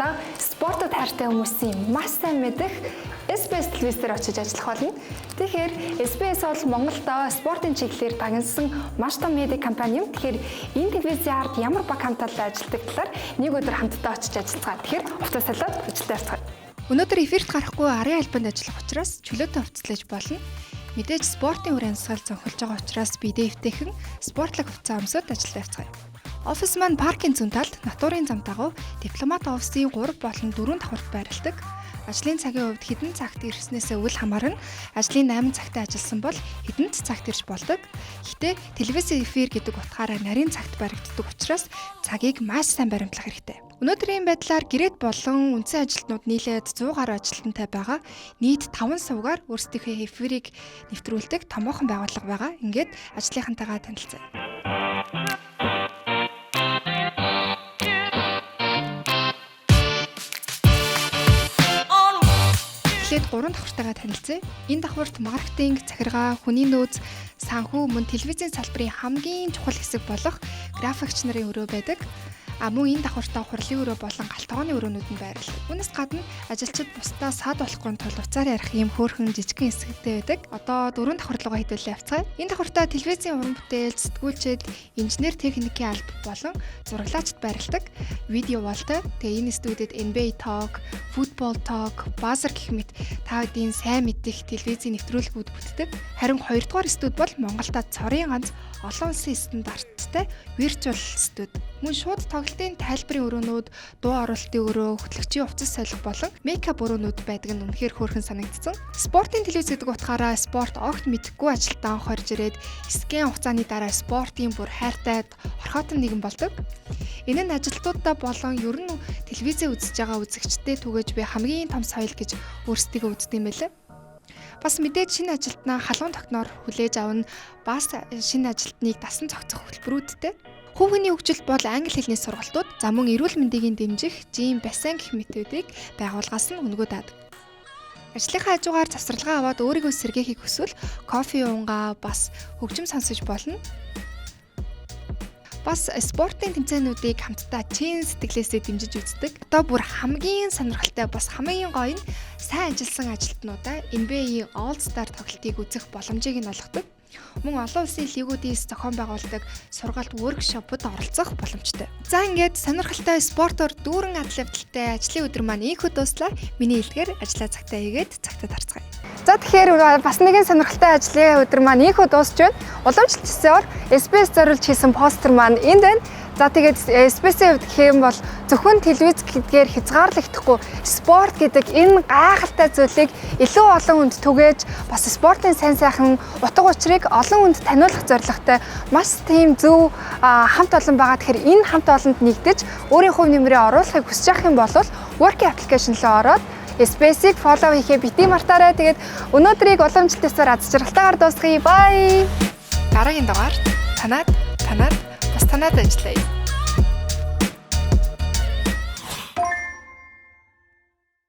одоо спортод хайртай хүмүүсийн маш сайн мэдэх SBS телевизээр очиж ажиллах болно. Тэгэхээр SBS бол Монголдо спортын чиглэлээр дагнсан маш том медиа компани юм. Тэгэхээр энэ телевизийн ард ямар баг хамталтай ажилладаг талаар нэг өдөр хамтдаа очиж ажиллацгаа. Тэгэхээр хувцас салаад ажилдаа явцгаая. Өнөөдөр эфирт гарахгүй арын албанд ажиллах учраас чөлөөтэй хувцаслаж болно. Мэдээж спортын үр амьсгал зөнхөлж байгаа учраас бидээ эвтэйхэн спортлог хувцас өмсөд ажилдаа явцгаая. Офис маань паркийн зүүн талд натурын зам дагуу дипломат офисын 3 болон 4 давхарт байрладаг. Ажлын цагийн хувьд хэдэн цагт ирснээсээ үл хамааран ажлын 8 цагтаа ажилласан бол хэдэн цагт ирж болдог. Гэхдээ телевизийн эфир гэдэг утгаараа нарийн цагт баригддаг учраас цагийг маш сайн баримтлах хэрэгтэй. Өнөөдрийн байдлаар гэрээд болон үндсэн ажилтнууд нийлээд 100 гаруй ажилтнтай байгаа. Нийт 5 сувгаар өөрсдийнхөө эфирийг нэвтрүүлдэг томоохон байгууллага байгаа. Ингээд ажлынхантайгаа танилцъя. Эхлээд 3 давхартайгаа танилцъя. Энэ давхарт маркетинг, захиргаа, хүний нөөц, санхүү мөн телевизийн салбарын хамгийн чухал хэсэг болох графикч нарын өрөө байдаг. Мөн энэ давхартаа хурлын өрөө болон галтгооны өрөөнүүд нь байрлал. Үүнээс гадна ажилчид бусдаа саад болохгүй тул уцаар ярих юм хөөрхөн жижигхэн хэсэгтэй байдаг. Одоо 4 давхар руугаа хэдүүлээ явцгаая. Энэ давхартаа телевизийн уран бүтээл, сэтгүүлчид, инженер техникийн алба болон зураглаачид байрладаг. Видео болтой. Тэгээ энэ студиуд NBA Talk, Football Talk, Buzzer гэх мэт та бүдийн сайн мэдих телевизийн нэвтрүүлгүүд бүтдэг. Харин 2 дугаар студи бол Монголда цорын ганц олон улсын стандарттай virtual студи. Мөн шууд тоглолтын тайлбарын өрөөнүүд, дуу оруулалтын өрөө, хөтлөгчийн хувцас солих болон мейкап өрөөнүүд байдаг нь үнэхээр хөөрхөн санагдсан. Спортын телевиз гэдэг утгаараа спорт огт мэдэхгүй ажилтаа хорж ирээд скэн хугацааны дараа спортын бүр хайртай орхиотон нэгэн болдог. Энэ нь ажилтнуудаа болон ер нь телевизээ үзэж байгаа үзэгчдэд түгэж би хамгийн том соёл гэж өөрсдийгөө үздэг юм байлаа. Бас мэдээж шинэ ажилтнаа халуун тогтноор хүлээж авна. Бас шинэ ажилтныг дасан цогцох хөтөлбөрүүдтэй. Хүүхний хөгжилт бол англи хэлний сургалтууд, за мөн эрүүл мэндийг дэмжих жим, бассейн гэх мэтүүдийг байгуулгаас нь өнгөө даадаг. Ажлынхаа хажуугаар завсарлагаа аваад өөрийгөө сэргээхийг хүсвэл кофе уунгаа бас хөгжим сонсож болно. Бас спортын тэмцээнүүдийг хамтдаа чин сэтгэлээсээ дэмжиж үздэг. Одоо бүр хамгийн сонирхолтой бас хамгийн гоё нь сайн ажилласан ажилтнуудаа NBA All-Star тоглолтыг үзэх боломжийг нь олгодог. Мөн олон улсын лигүүдээс зохион байгуулдаг сургалт workshop-д оролцох боломжтой. За ингээд сонирхолтой спортоор дүүрэн адал явдалтай ажлын өдөр маань ийхүү дуслаа. Миний хэлдгээр ажлаа цагтаа хийгээд цагтаа тарцгаая. За тэгэхээр бас нэгэн сонирхолтой ажлын өдөр маань ийхүү дуусч байна. Уламжлалтсаар SBS зориулж хийсэн постэр маань энд байна. За тэгээд SBS-ийн хувьд гэх юм бол зөвхөн телевиз гэдгээр хязгаарлагдахгүй спорт гэдэг энэ гайхалтай зүйлийг илүү олон хүнд түгээж бас спортын сайн сайхан утга учирыг олон хүнд таниулах зорилготой маш тийм зөв хамт олон байгаа. Тэгэхээр энэ хамт олонд нэгдэж өөрийн хувь нэмрээ оруулахыг хүсэж байгаа юм бол Worky application руу ороод SBS-ийг follow хийхээ бити мартаарай. Тэгээд өнөөдрийг уламжлалтсаар аз жаргалтайгаар дуусгая. Bye. Дараагийн дугаар танаад бас танаад ажиллая.